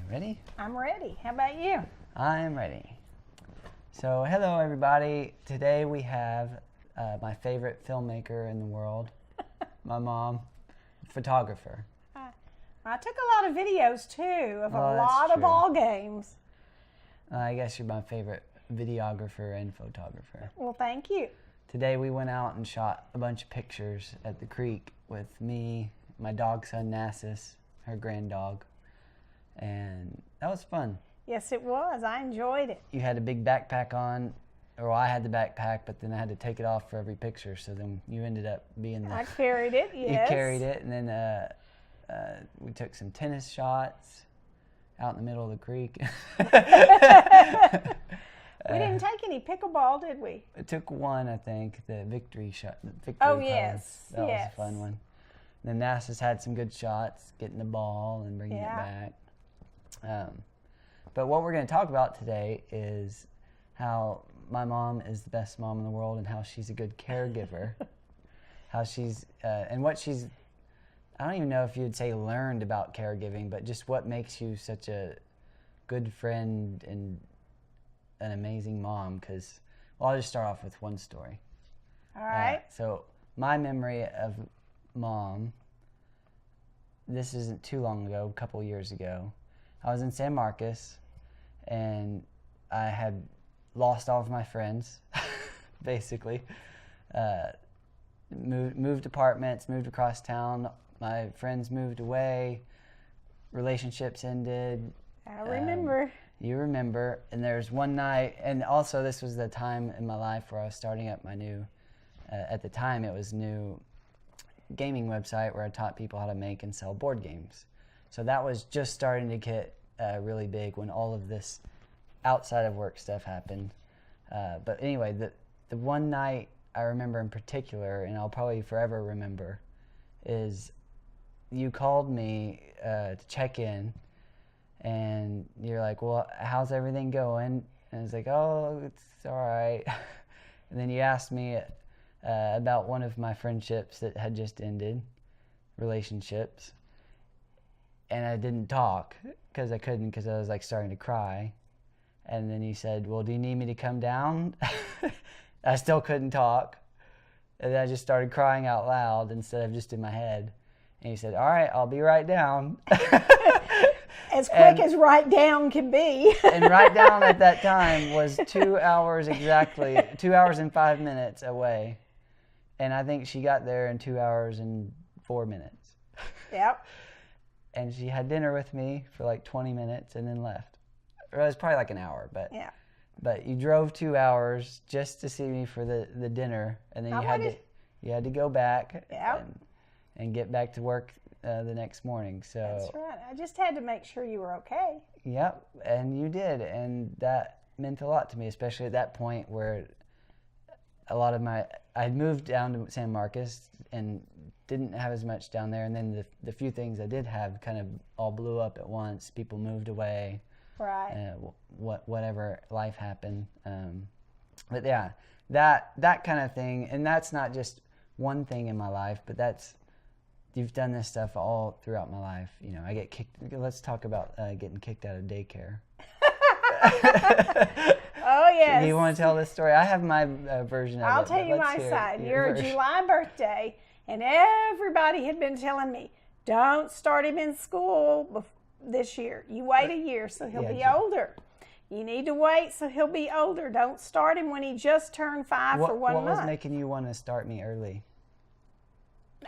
Ready? I'm ready. How about you? I'm ready. So, hello everybody. Today we have my favorite filmmaker in the world, my mom, photographer. I took a lot of videos too of a lot of true. ball games. I guess you're my favorite videographer and photographer. Well, thank you. Today we went out and shot a bunch of pictures at the creek with me, my dog son Nassus, her grand dog, and that was fun. Yes, it was. I enjoyed it. You had a big backpack on, or I had the backpack, but then I had to take it off for every picture, so then you ended up being the... I carried it, yes. You carried it, and then we took some tennis shots out in the middle of the creek. We didn't take any pickleball, did we? It took one, I think, the victory shot. Oh, yes. That was a fun one. And then Nassus had some good shots, getting the ball and bringing it back. But what we're going to talk about today is how my mom is the best mom in the world and how she's a good caregiver. How she's, and what she's, I don't even know if you'd say learned about caregiving, but just what makes you such a good friend and an amazing mom. Because, well, I'll just start off with one story. All right. So my memory of Mom, this isn't too long ago, a couple years ago. I was in San Marcos, and I had lost all of my friends, basically. Moved apartments, moved across town. My friends moved away. Relationships ended. I remember. You remember. And there's one night, and also this was the time in my life where I was starting up my new, at the time it was new gaming website where I taught people how to make and sell board games. So that was just starting to get really big when all of this outside of work stuff happened. But anyway, the one night I remember in particular, and I'll probably forever remember, is you called me to check in, and you're like, well, how's everything going? And I was like, oh, it's all right. And then you asked me about one of my friendships that had just ended, relationships. And I didn't talk because I couldn't, because I was like starting to cry. And then you said, well, do you need me to come down? I still couldn't talk. And then I just started crying out loud instead of just in my head. And you said, all right, I'll be right down. As quick as right down can be. And right down at that time was 2 hours exactly, 2 hours and 5 minutes away. And I think she got there in 2 hours and 4 minutes. Yep. And she had dinner with me for like 20 minutes and then left. Or it was probably like an hour, but yeah. But you drove 2 hours just to see me for the dinner, and then you had to go back and get back to work the next morning. So that's right. I just had to make sure you were okay. Yep, and you did, and that meant a lot to me, especially at that point where I'd moved down to San Marcos and didn't have as much down there, and then the few things I did have kind of all blew up at once. People moved away. Right. Whatever, life happened. But yeah, that kind of thing, and that's not just one thing in my life, but you've done this stuff all throughout my life. You know, I get kicked. Let's talk about getting kicked out of daycare. Oh, yes. Do you want to tell this story? I have my version of it. I'll tell you my side. Your July birthday, and everybody had been telling me, don't start him in school this year. You wait a year so he'll be older. You need to wait so he'll be older. Don't start him when he just turned 5 for 1 month. What was making you want to start me early?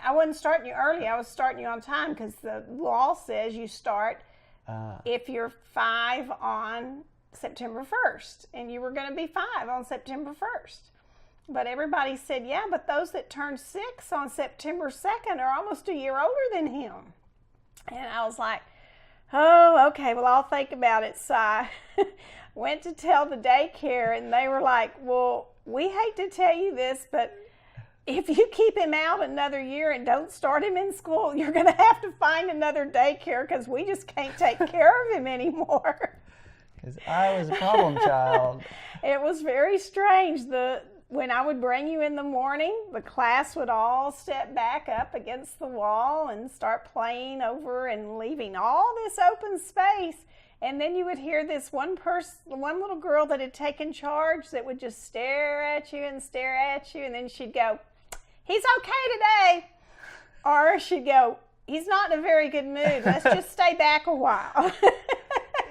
I wasn't starting you early. I was starting you on time because the law says you start if you're 5 on September 1st, and you were going to be 5 on September 1st. But everybody said, yeah, but those that turn 6 on September 2nd are almost a year older than him. And I was like, oh, okay, well, I'll think about it. So I went to tell the daycare, and they were like, well, we hate to tell you this, but if you keep him out another year and don't start him in school, you're going to have to find another daycare because we just can't take care of him anymore. Because I was a problem child. It was very strange. The when I would bring you in the morning, the class would all step back up against the wall and start playing over and leaving all this open space. And then you would hear this one little girl that had taken charge that would just stare at you, and then she'd go, "He's okay today." Or she'd go, "He's not in a very good mood. Let's just stay back a while."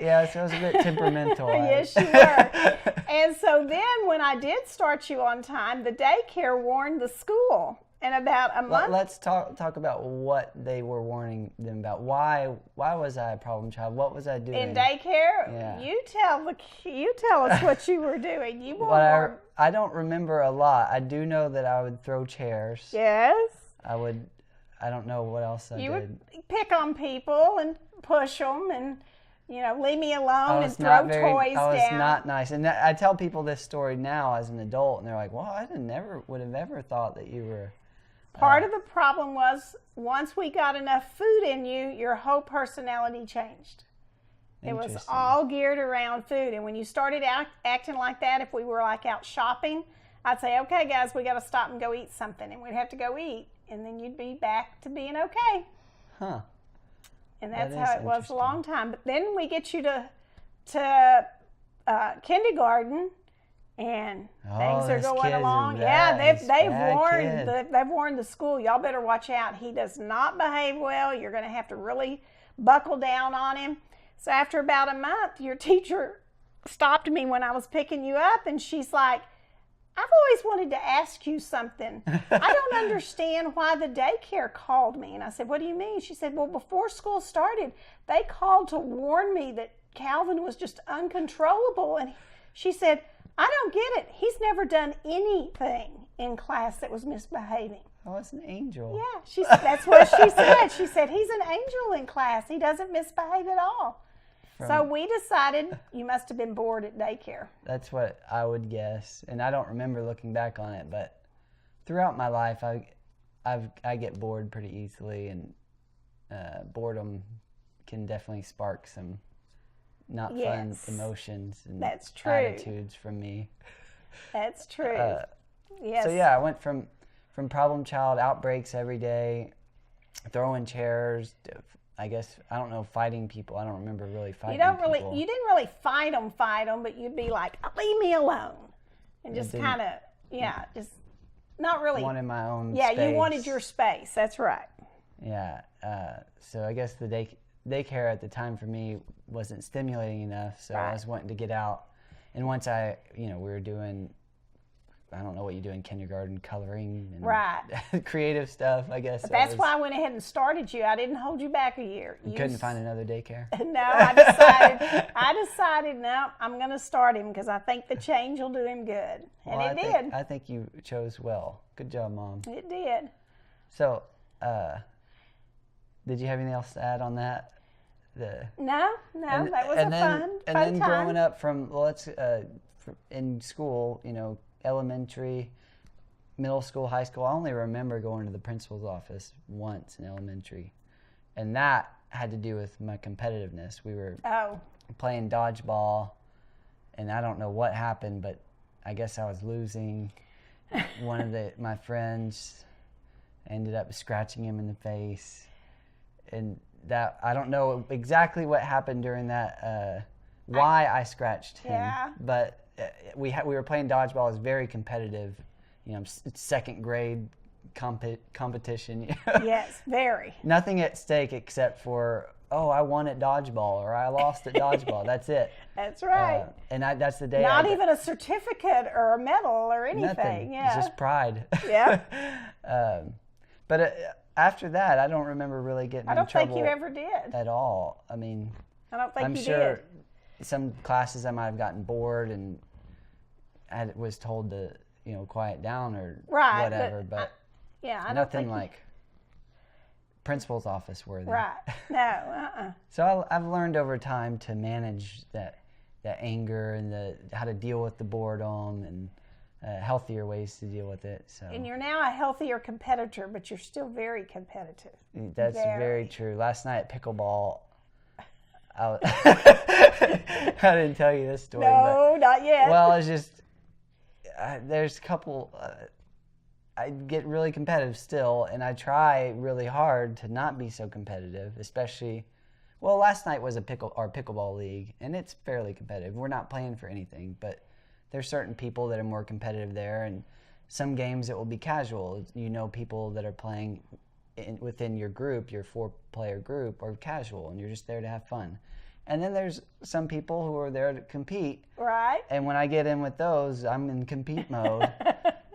Yeah, so it was a bit temperamental. Yes, you were. And so then when I did start you on time, the daycare warned the school. And about a month... Let's talk about what they were warning them about. Why was I a problem child? What was I doing? In daycare? Yeah. You tell us what you were doing. You were I don't remember a lot. I do know that I would throw chairs. Yes. I don't know what else I did. You would pick on people and push them and, leave me alone and throw toys down. I was not nice. And I tell people this story now as an adult, and they're like, well, I never would have ever thought that you were... Part of the problem was once we got enough food in you, your whole personality changed. It was all geared around food. And when you started acting like that, if we were like out shopping, I'd say, okay, guys, we got to stop and go eat something. And we'd have to go eat. And then you'd be back to being okay. Huh. And that's how it was a long time. But then we get you to kindergarten. And things are going along. Yeah, they've warned the school. Y'all better watch out. He does not behave well. You're going to have to really buckle down on him. So after about a month, your teacher stopped me when I was picking you up, and she's like, "I've always wanted to ask you something. I don't understand why the daycare called me." And I said, "What do you mean?" She said, "Well, before school started, they called to warn me that Calvin was just uncontrollable." And she said, "I don't get it. He's never done anything in class that was misbehaving." Oh, it's an angel. Yeah, that's what she said. She said, "He's an angel in class. He doesn't misbehave at all." So we decided you must have been bored at daycare. That's what I would guess. And I don't remember looking back on it, but throughout my life, I get bored pretty easily, and boredom can definitely spark some not fun emotions and That's true. attitudes from me. That's true. Yes. So yeah, I went from problem child, outbreaks every day, throwing chairs, I guess, I don't know, fighting people. I don't remember really fighting people. You didn't really fight them, but you'd be like, "Leave me alone." And just kind of, just not really. Wanted my own space. Yeah, you wanted your space. That's right. Yeah. So I guess the daycare at the time for me wasn't stimulating enough, so I was wanting to get out. And once we were doing, I don't know what you do in kindergarten, coloring and creative stuff, I guess. But that's why I went ahead and started you. I didn't hold you back a year. You couldn't find another daycare? No, I decided, no, I'm going to start him because I think the change will do him good. And it did. I think you chose well. Good job, Mom. It did. So, did you have anything else to add on that? No, that was fun time. And then growing up in school, elementary, middle school, high school, I only remember going to the principal's office once in elementary. And that had to do with my competitiveness. We were playing dodgeball, and I don't know what happened, but I guess I was losing. One of my friends ended up scratching him in the face. And that, I don't know exactly what happened during that, why I scratched him. But we were playing dodgeball. It was very competitive, second grade competition. Yes, very. Nothing at stake except for, I won at dodgeball or I lost at dodgeball. That's it. That's right. And that's the day. Not even a certificate or a medal or anything. Nothing. Yeah. It's just pride. Yeah. But after that, I don't remember really getting in trouble. I don't think you ever did. At all. I mean, I don't think I'm you sure did. Some classes I might have gotten bored and was told to, quiet down or whatever. But nothing like principal's office worthy. Right. No. So I've learned over time to manage that anger and how to deal with the boredom and healthier ways to deal with it. So. And you're now a healthier competitor, but you're still very competitive. That's very true. Last night at pickleball, I didn't tell you this story. No, not yet. Well, it's just there's a couple. I get really competitive still, and I try really hard to not be so competitive, especially. Well, last night was our pickleball league, and it's fairly competitive. We're not playing for anything, but there's certain people that are more competitive there, and some games it will be casual. You know, people that are playing within your group, your 4-player group, are casual, and you're just there to have fun. And then there's some people who are there to compete. Right. And when I get in with those, I'm in compete mode.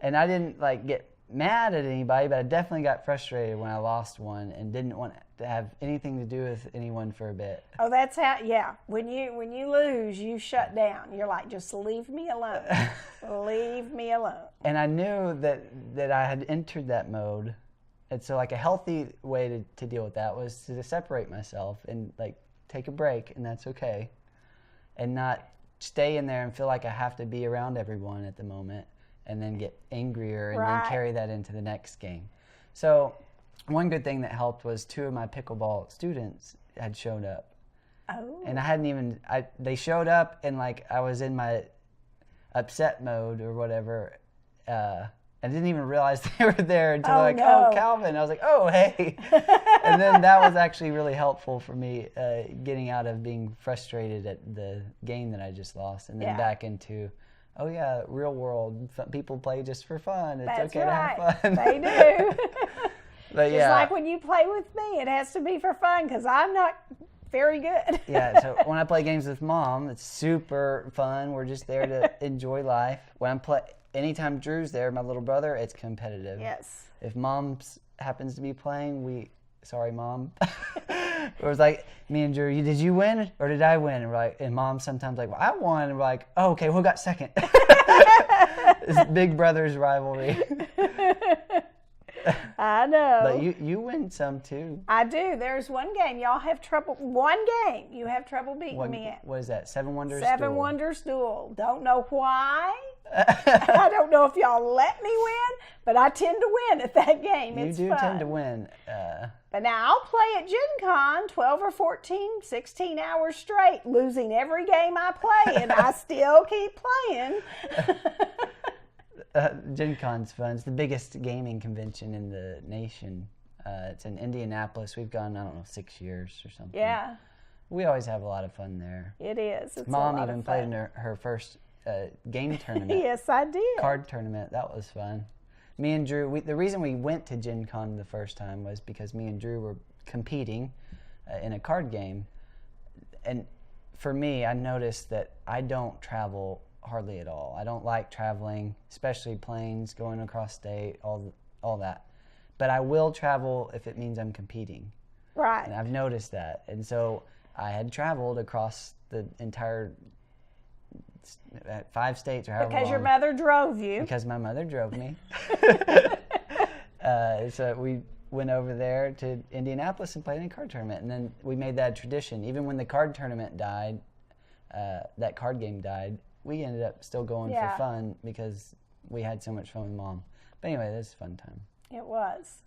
And I didn't get mad at anybody, but I definitely got frustrated when I lost one and didn't want to have anything to do with anyone for a bit. Oh, that's how. Yeah, when you lose, you shut down. You're like, just leave me alone. Leave me alone. And I knew that I had entered that mode, and so a healthy way to deal with that was to separate myself and take a break, and that's okay, and not stay in there and feel like I have to be around everyone at the moment, and then get angrier and then carry that into the next game. So one good thing that helped was 2 of my pickleball students had showed up. Oh. And I hadn't even, they showed up and I was in my upset mode or whatever. I didn't even realize they were there until oh, Calvin. I was like, oh, hey. And then that was actually really helpful for me getting out of being frustrated at the game that I just lost and then back into, oh, yeah, real world. People play just for fun. It's okay to have fun. They do. But just like when you play with me, it has to be for fun because I'm not very good. Yeah, so when I play games with Mom, it's super fun. We're just there to enjoy life. Anytime Drew's there, my little brother, it's competitive. Yes. If Mom happens to be playing, sorry, Mom. It was me and Drew, did you win or did I win? And Mom's sometimes well, I won. And we're like, oh, okay, who got second? This big brother's rivalry. I know. But you win some too. I do. There's one game y'all have trouble. One game you have trouble beating me at. What is that? 7 Wonders Duel. 7 Wonders Duel. Don't know why. I don't know if y'all let me win, but I tend to win at that game. It's fun. Tend to win. But now I'll play at Gen Con 12 or 14, 16 hours straight, losing every game I play, and I still keep playing. Gen Con's fun. It's the biggest gaming convention in the nation. It's in Indianapolis. We've gone, 6 years or something. Yeah. We always have a lot of fun there. It is. It's Mom even played in her first game tournament. Yes, I did. Card tournament. That was fun. Me and Drew, the reason we went to Gen Con the first time was because me and Drew were competing in a card game. And for me, I noticed that I don't travel hardly at all. I don't like traveling, especially planes, going across state, all that. But I will travel if it means I'm competing. Right. And I've noticed that. And so I had traveled across the entire 5 states or however Because long. your mother drove you. Because my mother drove me. So we went over there to Indianapolis and played in a card tournament. And then we made that a tradition. Even when the card tournament died, that card game died, we ended up still going for fun because we had so much fun with Mom. But anyway, this is a fun time. It was.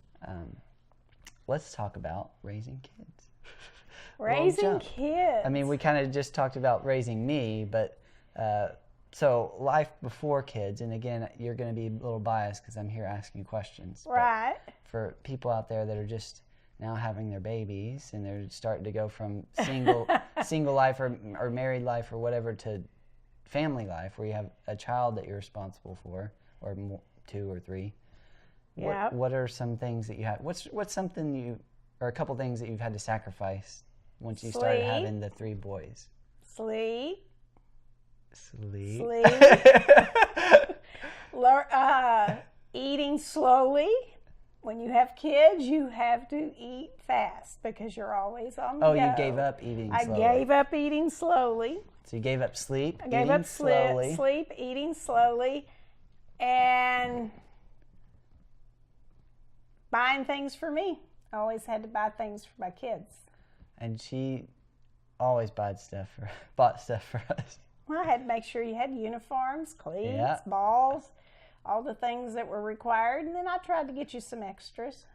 Let's talk about raising kids. Raising kids. I mean, we kind of just talked about raising me, but so life before kids, and again, you're going to be a little biased because I'm here asking questions. Right. For people out there that are just now having their babies and they're starting to go from single life or married life or whatever to family life where you have a child that you're responsible for, or 2 or 3. Yeah. What are some things that you have? What's something or a couple things that you've had to sacrifice once you started having the 3 boys? Sleep. Eating slowly. When you have kids, you have to eat fast because you're always on the go. You gave up eating slowly. I gave up eating slowly. So you gave up sleep, I gave up sleep, eating slowly, and buying things for me. I always had to buy things for my kids. And she always bought stuff for us. Well, I had to make sure you had uniforms, cleats, balls, all the things that were required, and then I tried to get you some extras.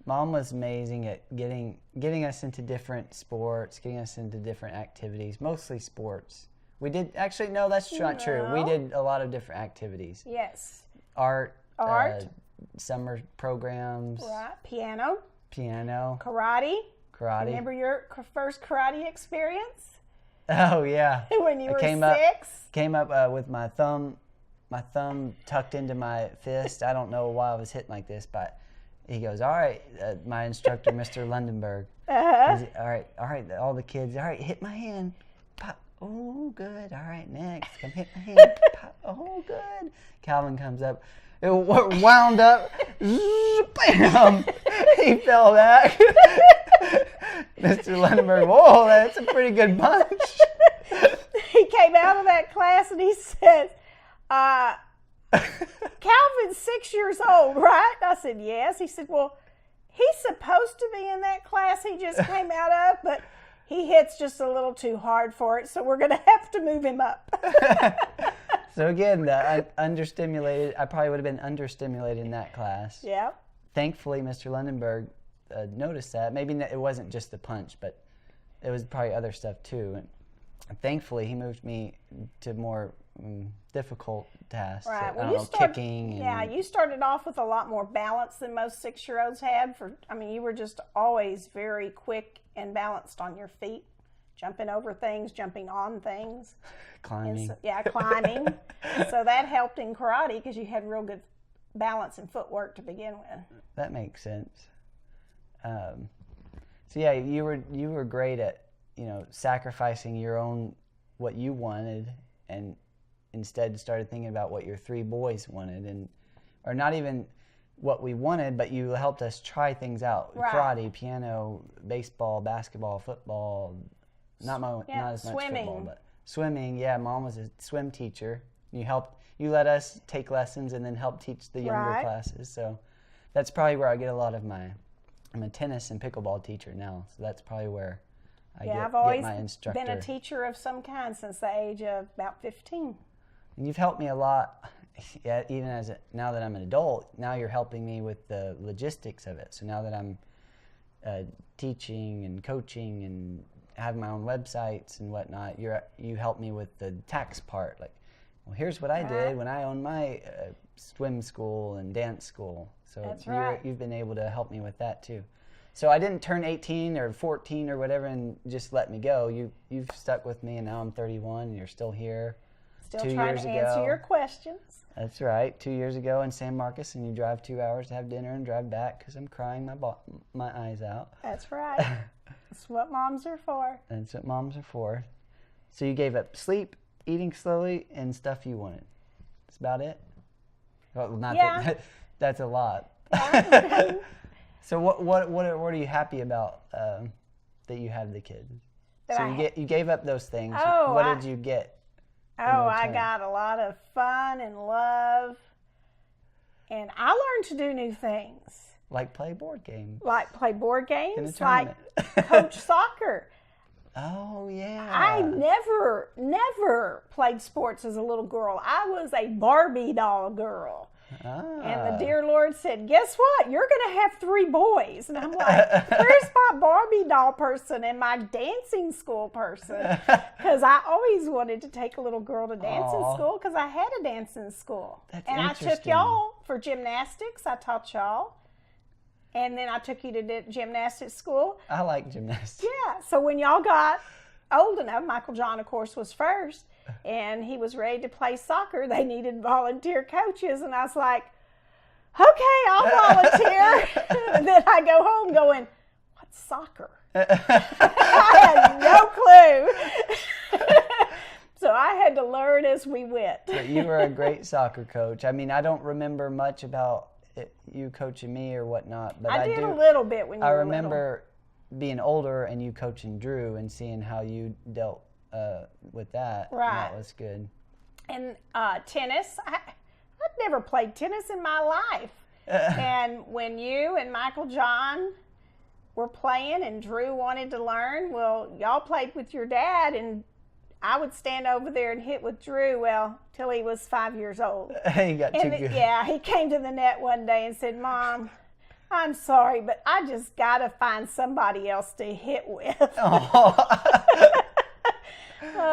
Mom was amazing at getting us into different sports, getting us into different activities, mostly sports. We did, actually, no, that's not true. We did a lot of different activities. Yes. Art. Summer programs. Right. Piano. Karate. Remember your first karate experience? Oh, yeah. When you were 6? Came up with my thumb tucked into my fist. I don't know why I was hitting like this, but he goes, all right, my instructor, Mr. Lundenberg. All right, all the kids, all right, hit my hand. Pop. Oh, good. All right, next. Come hit my hand. Pop. Oh, good. Calvin comes up. It wound up. Bam! He fell back. Mr. Lundenberg, whoa, that's a pretty good punch. He came out of that class and he said, Calvin's 6 years old, right? I said, yes. He said, well, he's supposed to be in that class he just came out of, but he hits just a little too hard for it, so we're going to have to move him up. So again, the understimulated, I probably would have been understimulated in that class. Yeah. Thankfully, Mr. Lundenberg noticed that. Maybe it wasn't just the punch, but it was probably other stuff too. And thankfully, he moved me to more difficult tasks. Right. Kicking. You started off with a lot more balance than most 6-year-olds had. You were just always very quick and balanced on your feet, jumping over things, jumping on things. Climbing. Climbing. So that helped in karate because you had real good balance and footwork to begin with. That makes sense. You were great at sacrificing your own what you wanted, and instead started thinking about what your 3 boys wanted, or not even what we wanted, but you helped us try things out. Right. Karate, piano, baseball, basketball, football. Not as much football, but swimming. Yeah, Mom was a swim teacher. You let us take lessons and then help teach the younger classes. So that's probably where I get a lot of I'm a tennis and pickleball teacher now, so that's probably where I've always get my instructor. been a teacher of some kind since the age of about 15. And you've helped me a lot, even now that I'm an adult. Now you're helping me with the logistics of it. So now that I'm teaching and coaching and have my own websites and whatnot, you help me with the tax part. Like, well, here's what I did when I owned my swim school and dance school. So you've been able to help me with that too. So I didn't turn 18 or 14 or whatever and just let me go. You've stuck with me, and now I'm 31 and you're still here. Still trying to answer your questions. That's right. 2 years ago in San Marcos, and you drive 2 hours to have dinner and drive back because I'm crying my eyes out. That's right. That's what moms are for. That's what moms are for. So you gave up sleep, eating slowly, and stuff you wanted. That's about it? Well, that's a lot. Yeah. So what are you happy about that you have the kids? You gave up those things. What did you get? I got a lot of fun and love, and I learned to do new things. Like play board games. Like coach soccer. Oh, yeah. I never played sports as a little girl. I was a Barbie doll girl. And the dear Lord said, guess what? You're going to have 3 boys. And I'm like, where's my Barbie doll person and my dancing school person? Because I always wanted to take a little girl to dancing school because I had a dancing school. And I took y'all for gymnastics. I taught y'all. And then I took you to gymnastics school. I like gymnastics. Yeah. So when y'all got old enough, Michael John, of course, was first, and he was ready to play soccer. They needed volunteer coaches, and I was like, okay, I'll volunteer. And then I go home going, what's soccer? I had no clue. So I had to learn as we went. But you were a great soccer coach. I mean, I don't remember much about you coaching me or whatnot, but I did a little bit when you were little. I remember being older and you coaching Drew and seeing how you dealt with that. Right. And that was good. And tennis, I'd never played tennis in my life. And when you and Michael John were playing and Drew wanted to learn, well, y'all played with your dad, and I would stand over there and hit with Drew, till he was 5 years old. He got too good. Yeah, he came to the net one day and said, Mom, I'm sorry, but I just got to find somebody else to hit with.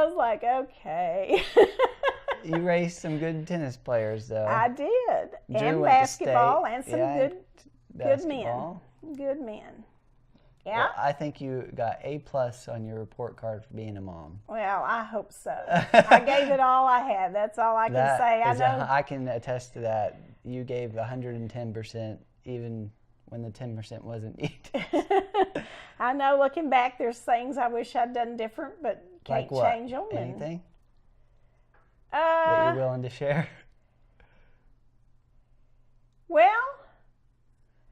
I was like, okay. You raised some good tennis players, though. I did. Drew And went to basketball state. and some Yeah, good basketball. men. Good men. Yeah. Well, I think you got A+ on your report card for being a mom. Well, I hope so. I gave it all I had. That's all I can say. I can attest to that. You gave 110%, even when the 10% wasn't needed. I know, looking back, there's things I wish I'd done different, but can't change them. Anything that you're willing to share? Well,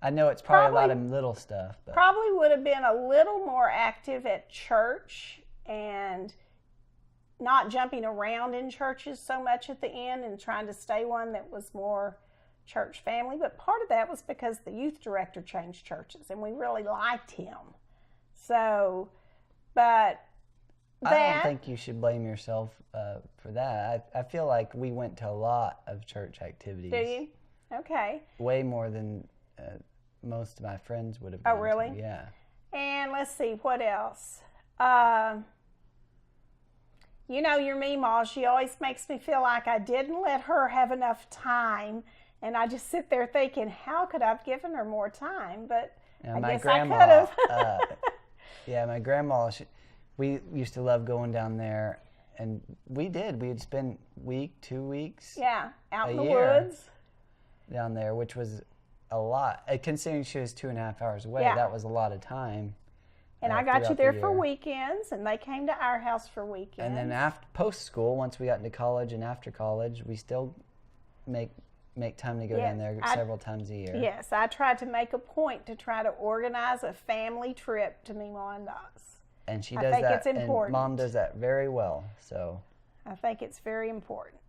I know it's probably a lot of little stuff. But. Probably would have been a little more active at church and not jumping around in churches so much at the end and trying to stay one that was more church family. But part of that was because the youth director changed churches and we really liked him. So, but I don't think you should blame yourself for that. I feel like we went to a lot of church activities. Do you? Okay. Way more than most of my friends would have. Oh, really? To, yeah. And let's see, what else? You know, your Meemaw, she always makes me feel like I didn't let her have enough time. And I just sit there thinking, how could I have given her more time? But I guess I could have. Yeah, my grandma, we used to love going down there. And we did. We'd spend week, 2 weeks. Yeah, out in the woods. Down there, which was a lot. Considering she was 2.5 hours away, that was a lot of time. And I got you there for weekends, and they came to our house for weekends. And then post-school, once we got into college and after college, we still make time to go down there several times a year. Yes, I tried to make a point to try to organize a family trip to Meemaw and Doss. And she does that. I think it's important. And Mom does that very well. So I think it's very important.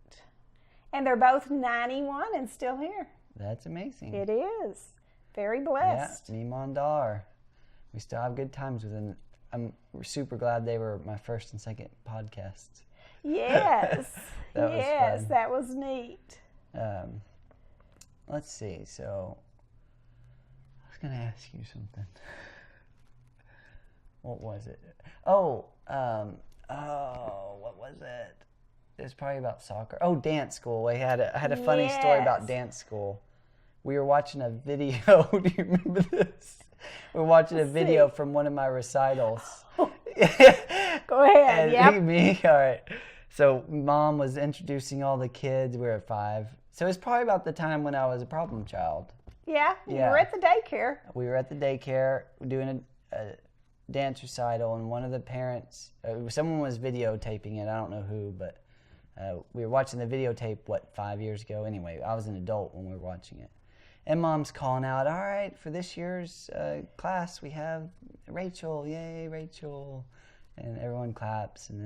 And they're both 91 and still here. That's amazing. It is. Very blessed. Yeah, Meemaw and Dar. We still have good times with them. I'm super glad they were my first and second podcasts. Yes. That was neat. Let's see. So I was going to ask you something. What was it? What was it? It was probably about soccer. Oh, dance school. I had a funny story about dance school. We were watching a video. Do you remember this? We were watching a video from one of my recitals. Go ahead. And me. All right. So Mom was introducing all the kids. We were at 5. So it was probably about the time when I was a problem child. Yeah. You were at the daycare. We were at the daycare doing a dance recital, and one of the parents, someone was videotaping it. I don't know who, but we were watching the videotape, 5 years ago? Anyway, I was an adult when we were watching it. And Mom's calling out, all right, for this year's class, we have Rachel. Yay, Rachel. And everyone claps. And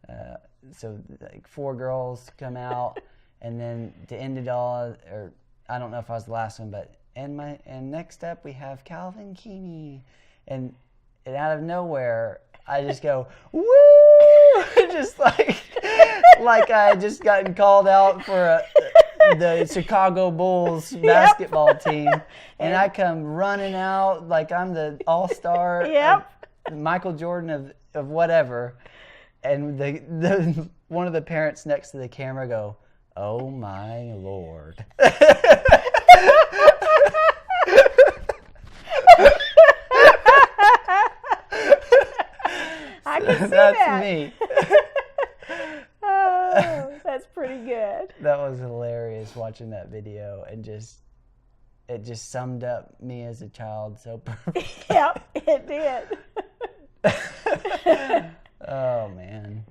then, so 4 girls come out. And then to end it all, or I don't know if I was the last one, but and next up we have Calvin Keeney. And out of nowhere, I just go, woo! Just like I had just gotten called out for the Chicago Bulls basketball team. And I come running out like I'm the all-star, Michael Jordan of whatever. And the one of the parents next to the camera go, oh my Lord. I can see that's that. Me. Oh, that's pretty good. That was hilarious watching that video, and it just summed up me as a child so perfectly. Yep, it did. Oh man.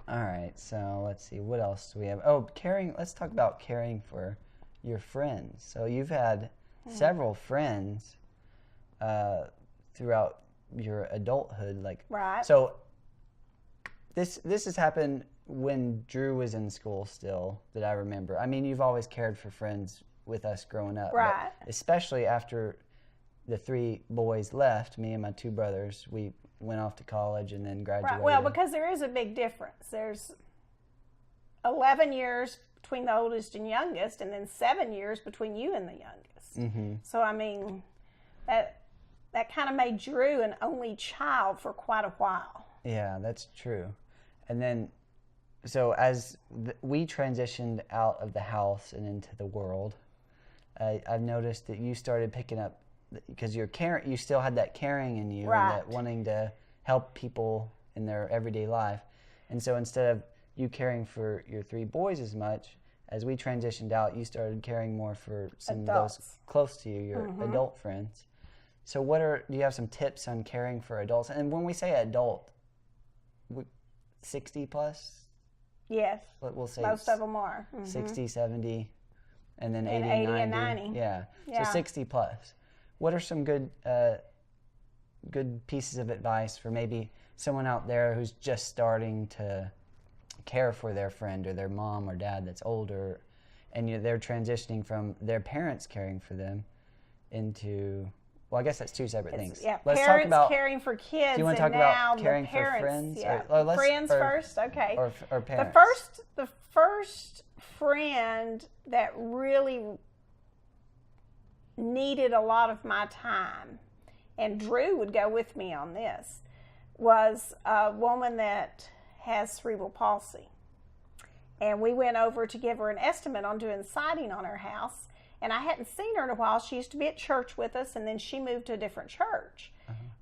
All right, so let's see, what else do we have? Oh, caring. Let's talk about caring for your friends. So you've had several friends throughout your adulthood, right. So this has happened when Drew was in school still, that I remember. I mean, you've always cared for friends with us growing up, right? But especially after the 3 boys left, me and my 2 brothers, we went off to college and then graduated. Right. Well, because there is a big difference. There's 11 years between the oldest and youngest, and then 7 years between you and the youngest. Mm-hmm. So I mean, that kind of made Drew an only child for quite a while. Yeah, that's true. And then, so as we transitioned out of the house and into the world, I've noticed that you started picking up, because you still had that caring in you, Right. and that wanting to help people in their everyday life. And so instead of you caring for your 3 boys as much, as we transitioned out, you started caring more for some Adults. of those close to you, your adult friends. So do you have some tips on caring for adults? And when we say adult, 60 plus? Yes. We'll say Most of them are. 60, 70, and then And 80, 80 and 90. 90. Yeah. Yeah. So 60 plus. What are some good pieces of advice for maybe someone out there who's just starting to care for their friend or their mom or dad that's older, and they're transitioning from their parents caring for them into, well, I guess that's 2 separate things. Yeah, Let's parents talk about caring for kids. Do you want to and talk about now caring the for parents, friends? Yeah. Or Friends first, okay. Or parents. The first friend that really needed a lot of my time, and Drew would go with me on this, was a woman that has cerebral palsy. And we went over to give her an estimate on doing siding on her house. And I hadn't seen her in a while. She used to be at church with us, and then she moved to a different church.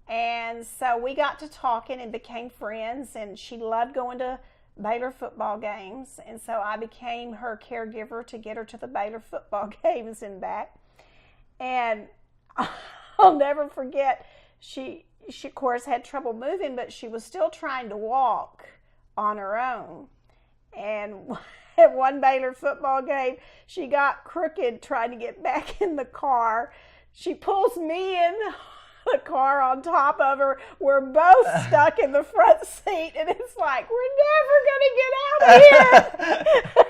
And so we got to talking and became friends, and she loved going to Baylor football games. And so I became her caregiver to get her to the Baylor football games and back. And I'll never forget, she of course had trouble moving, but she was still trying to walk on her own. And at one Baylor football game, she got crooked trying to get back in the car. She pulls me in the car on top of her. We're both stuck in the front seat, and it's like, we're never going to get out of here.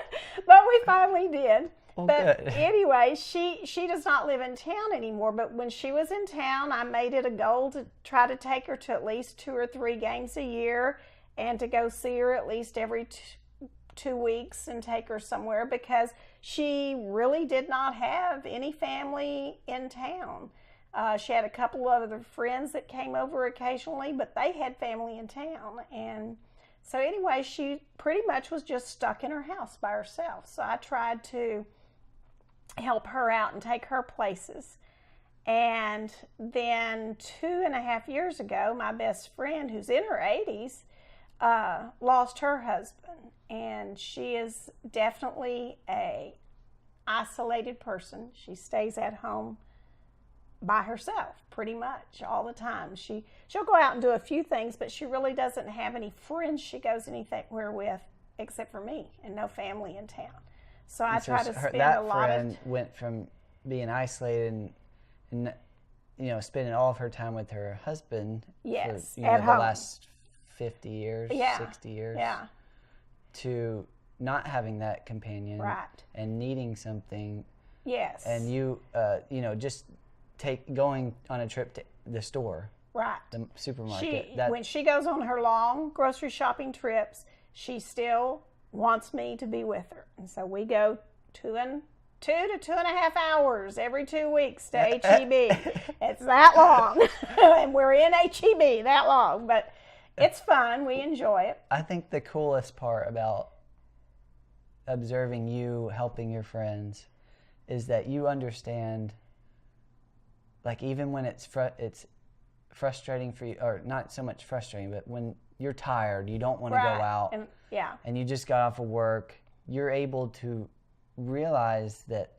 But we finally did. Well, but good. anyway, she does not live in town anymore. But when she was in town, I made it a goal to try to take her to at least 2 or 3 games a year, and to go see her at least every 2 weeks and take her somewhere, because she really did not have any family in town. She had a couple of other friends that came over occasionally, but they had family in town. And so anyway, she pretty much was just stuck in her house by herself. So I tried to help her out and take her places. And then 2.5 years ago, my best friend, who's in her 80s, lost her husband. And she is definitely a isolated person. She stays at home by herself pretty much all the time. She'll go out and do a few things, but she really doesn't have any friends she goes anywhere with except for me, and no family in town. So I try to spend that a lot of friend went from being isolated and spending all of her time with her husband Yes, for at the home. last 50 years, Yeah, 60 years, yeah, to not having that companion, right. and needing something. Yes, And you just going on a trip to the store, right. the supermarket. When she goes on her long grocery shopping trips, she still wants me to be with her. And so we go 2 to 2.5 hours every 2 weeks to H-E-B. It's that long. And we're in H-E-B that long. But it's fun. We enjoy it. I think the coolest part about observing you helping your friends is that you understand, like, even when it's frustrating for you, or not so much frustrating, but when you're tired, you don't want to Right. go out, and you just got off of work, you're able to realize that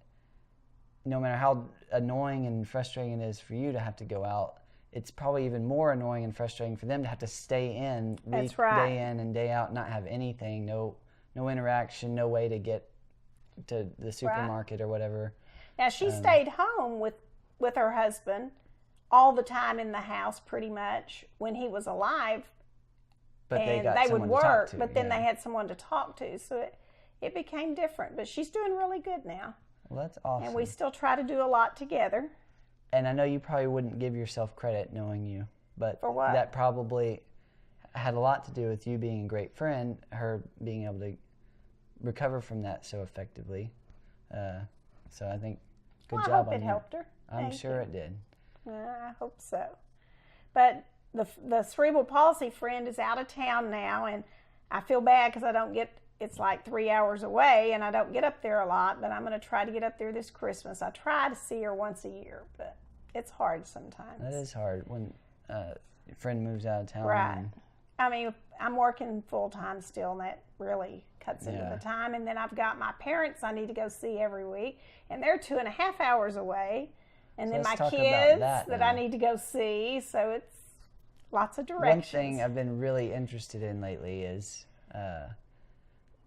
no matter how annoying and frustrating it is for you to have to go out, it's probably even more annoying and frustrating for them to have to stay in That's right. day in and day out, not have anything, no interaction, no way to get to the supermarket or whatever. Now, she stayed home with her husband all the time in the house pretty much when he was alive. But and got they someone would to talk work, to, but then yeah. they had someone to talk to. So it became different. But she's doing really good now. Well, that's awesome. And we still try to do a lot together. And I know you probably wouldn't give yourself credit knowing you, but For what? that probably had a lot to do with you being a great friend, her being able to recover from that so effectively. So I think good Well, I job hope on it you. helped her. I'm Thank sure you. it did. I hope so. But the cerebral palsy friend is out of town now, and I feel bad because I don't get, it's like 3 hours away and I don't get up there a lot, but I'm going to try to get up there this Christmas. I try to see her once a year, but it's hard sometimes. That is hard when your friend moves out of town. Right. I mean, I'm working full time still, and that really cuts into the time. And then I've got my parents I need to go see every week, and they're 2.5 hours away. And then my kids that I need to go see. So it's lots of directions. One thing I've been really interested in lately is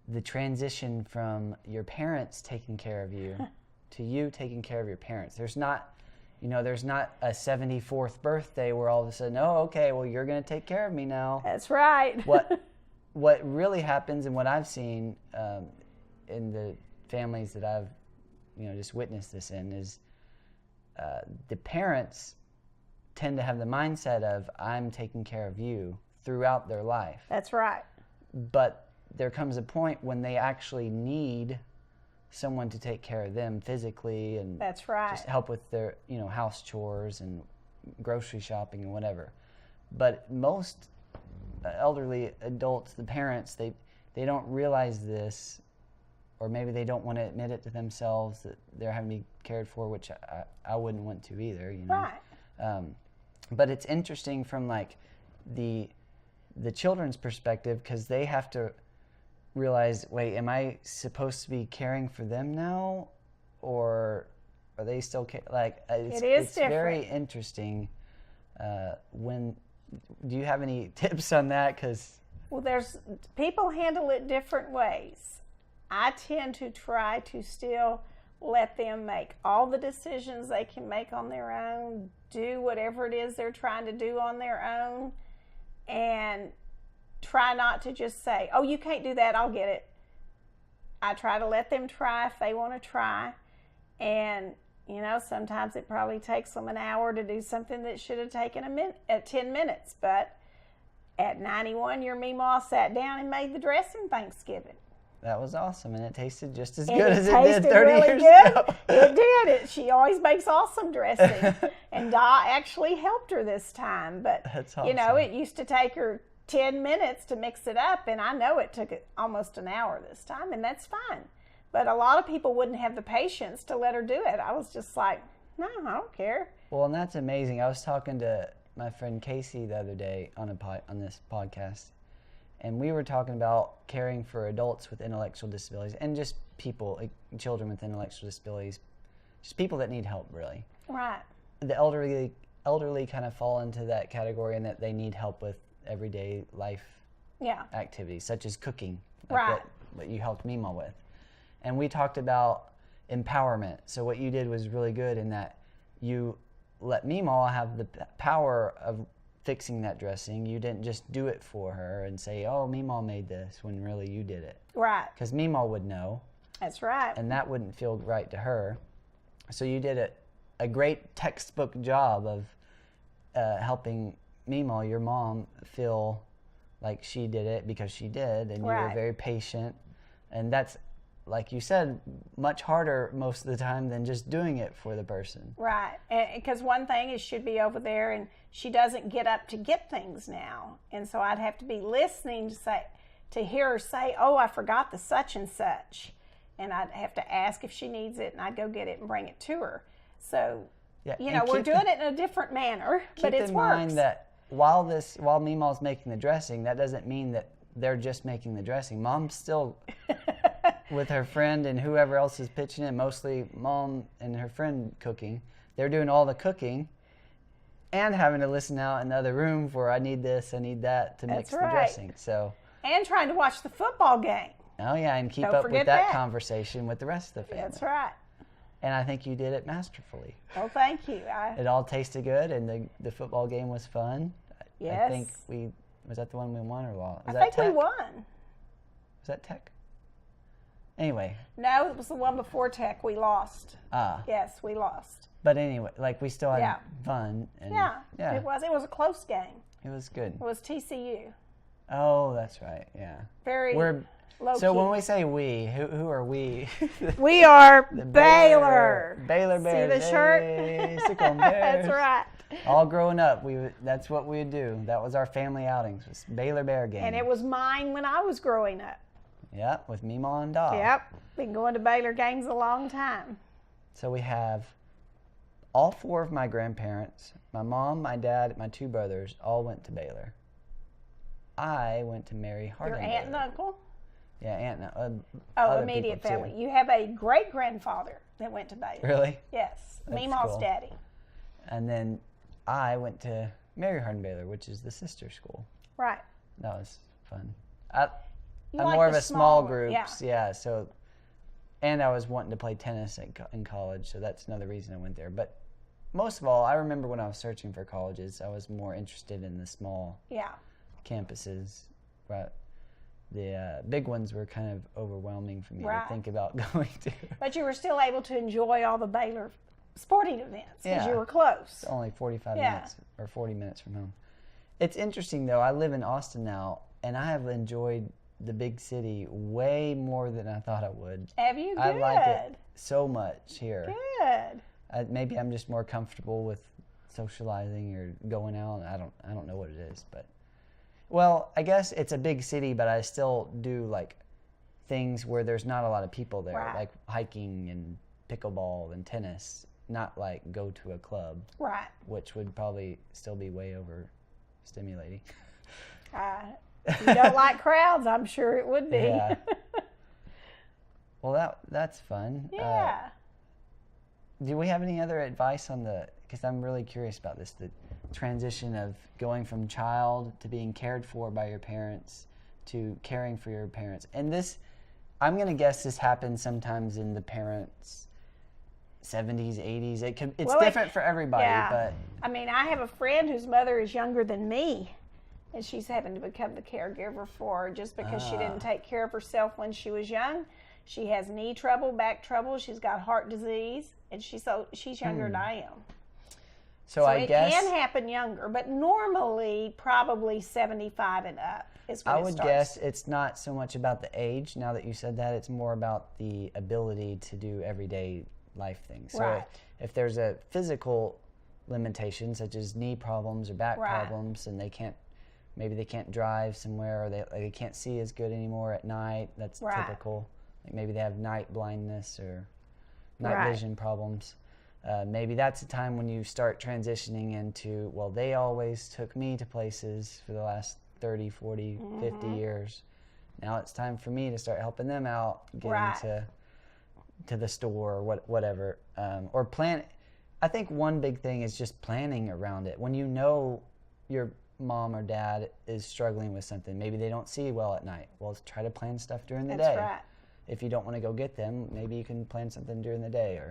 the transition from your parents taking care of you to you taking care of your parents. There's not a 74th birthday where all of a sudden, oh, okay, well, you're going to take care of me now. That's right. What really happens and what I've seen in the families that I've, just witnessed this in is the parents tend to have the mindset of, I'm taking care of you throughout their life. That's right. But there comes a point when they actually need someone to take care of them physically and that's right. just help with their house chores and grocery shopping and whatever. But most elderly adults, the parents, they don't realize this, or maybe they don't want to admit it to themselves that they're having to be cared for, which I wouldn't want to either. Right. But it's interesting from like the children's perspective, because they have to realize, wait, am I supposed to be caring for them now, or are they still it's very interesting. Do you have any tips on that? Well, there's people handle it different ways. I tend to try to still let them make all the decisions they can make on their own, do whatever it is they're trying to do on their own, and try not to just say, oh, you can't do that, I'll get it. I try to let them try if they want to try. And, sometimes it probably takes them an hour to do something that should have taken 10 minutes. But at 91, your meemaw sat down and made the dressing Thanksgiving. That was awesome, and it tasted just as good as it did 30 really years good. ago. It did. She always makes awesome dressing. And Da actually helped her this time. But, that's awesome. It used to take her 10 minutes to mix it up, and I know it took almost an hour this time, and that's fine. But a lot of people wouldn't have the patience to let her do it. I was just like, no, I don't care. Well, and that's amazing. I was talking to my friend Casey the other day on this podcast, and we were talking about caring for adults with intellectual disabilities and just people, like children with intellectual disabilities, just people that need help, really. Right. The elderly kind of fall into that category in that they need help with everyday life activities, such as cooking, like what you helped Meemaw with. And we talked about empowerment. So what you did was really good in that you let Meemaw have the power of fixing that dressing. You didn't just do it for her and say, oh, Meemaw made this, when really you did it. Right. Because Meemaw would know. That's right. And that wouldn't feel right to her. So you did a great textbook job of helping Meemaw, your mom, feel like she did it because she did, and you were very patient. And that's, like you said, much harder most of the time than just doing it for the person. Right. Because one thing is she'd be over there and she doesn't get up to get things now. And so I'd have to be listening to hear her say, oh, I forgot the such and such. And I'd have to ask if she needs it, and I'd go get it and bring it to her. So, we're doing it in a different manner, but it works. Keep in mind that while Meemaw's making the dressing, that doesn't mean that they're just making the dressing. Mom's still with her friend and whoever else is pitching in, mostly Mom and her friend cooking. They're doing all the cooking and having to listen out in the other room for I need this, I need that to mix the dressing. So, and trying to watch the football game. Oh yeah, and keep up with that conversation with the rest of the family. That's right. And I think you did it masterfully. Oh, thank you. It all tasted good, and the football game was fun. Yes. I think was that the one we won or lost? I think we won. Was that Tech? Anyway. No, it was the one before Tech. We lost. Yes, we lost. But anyway, we still had fun. And it was. It was a close game. It was good. It was TCU. Oh, that's right. Yeah. Very. So when we say we, who are we? We are The Baylor. Baylor Bears. See the shirt? Hey, sick on Bears. That's right. All growing up, that's what we would do. That was our family outings, was Baylor Bear game. And it was mine when I was growing up. Yeah, with Meemaw and Doll. Yep. Been going to Baylor games a long time. So we have all 4 of my grandparents, my mom, my dad, my 2 brothers, all went to Baylor. I went to Mary Harding. Your aunt and uncle? Yeah, aunt and Immediate family. You have a great-grandfather that went to Baylor. Really? Yes. That's Meemaw's cool. daddy. And then I went to Mary Harding Baylor, which is the sister school. Right. That was fun. You I'm like more of the a small smaller, groups, yeah. So, and I was wanting to play tennis in college, so that's another reason I went there. But most of all, I remember when I was searching for colleges, I was more interested in the small campuses. Right. The big ones were kind of overwhelming for me to think about going to. But you were still able to enjoy all the Baylor sporting events because you were close. It's only 45 minutes or 40 minutes from home. It's interesting, though. I live in Austin now, and I have enjoyed the big city way more than I thought I would. Have you? Good. I like it so much here. Good. Maybe I'm just more comfortable with socializing or going out. I don't know what it is, but well, I guess it's a big city, but I still do like things where there's not a lot of people there, like hiking and pickleball and tennis. Not like go to a club, which would probably still be way overstimulating. If you don't like crowds, I'm sure it would be. Yeah. Well, that's fun. Yeah. Do we have any other advice on because I'm really curious about this, the transition of going from child to being cared for by your parents to caring for your parents. And this, I'm going to guess this happens sometimes in the parents' 70s, 80s. It's different for everybody, but I mean, I have a friend whose mother is younger than me, and she's having to become the caregiver for her just because she didn't take care of herself when she was young. She has knee trouble, back trouble. She's got heart disease, and she's younger than I am. So I guess it can happen younger, but normally probably 75 and up is when I it would starts. guess it's not so much about the age. Now that you said that, it's more about the ability to do everyday life things. So if there's a physical limitation, such as knee problems or back problems, and maybe they can't drive somewhere, or they can't see as good anymore at night. That's typical. Like maybe they have night blindness or night vision problems. Maybe that's a time when you start transitioning into, well, they always took me to places for the last 30, 40, 50 years. Now it's time for me to start helping them out, getting to the store or whatever. Or plan. I think one big thing is just planning around it. When you know your mom or dad is struggling with something, maybe they don't see well at night. Well, try to plan stuff during the day. That's right. If you don't want to go get them, maybe you can plan something during the day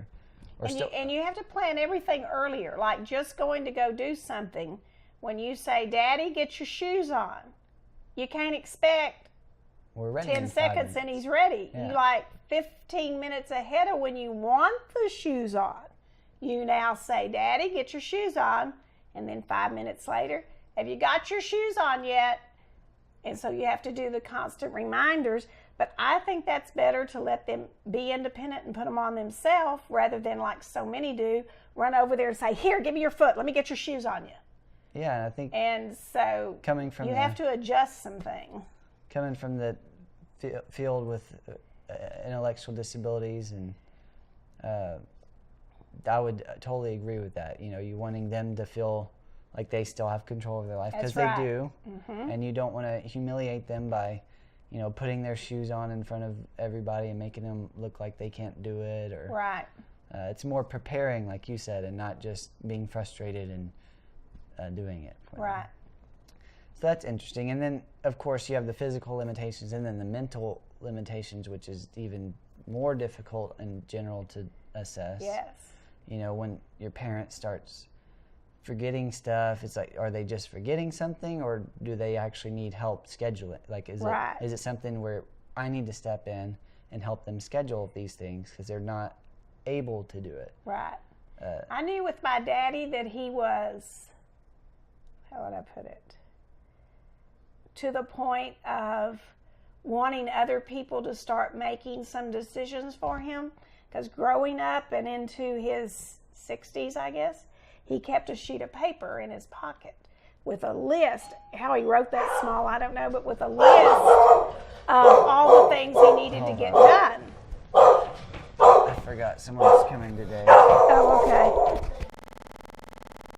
and you have to plan everything earlier, like just going to go do something. When you say, Daddy, get your shoes on, you can't expect 10 seconds and he's ready. You 15 minutes ahead of when you want the shoes on. You now say, Daddy, get your shoes on. And then 5 minutes later, have you got your shoes on yet? And so you have to do the constant reminders. But I think that's better to let them be independent and put them on themselves rather than, like so many do, run over there and say, here, give me your foot. Let me get your shoes on you. Yeah, I think. And so you have to adjust some things. Coming from the field with intellectual disabilities, and I would totally agree with that. You know, you wanting them to feel like they still have control of their life, because they do. And you don't want to humiliate them by, you know, putting their shoes on in front of everybody and making them look like they can't do it. Or it's more preparing, like you said, and not just being frustrated and doing it. So that's interesting. And then, of course, you have the physical limitations and then the mental limitations, which is even more difficult in general to assess. Yes. You know, when your parent starts forgetting stuff, it's like, are they just forgetting something, or do they actually need help scheduling? Like, is it something where I need to step in and help them schedule these things because they're not able to do it? I knew with my daddy that he was, how would I put it, to the point of wanting other people to start making some decisions for him. Because growing up and into his 60s, I guess, he kept a sheet of paper in his pocket with a list. How he wrote that small, I don't know, but with a list of all the things he needed to get done. I forgot someone's coming today. Oh, okay.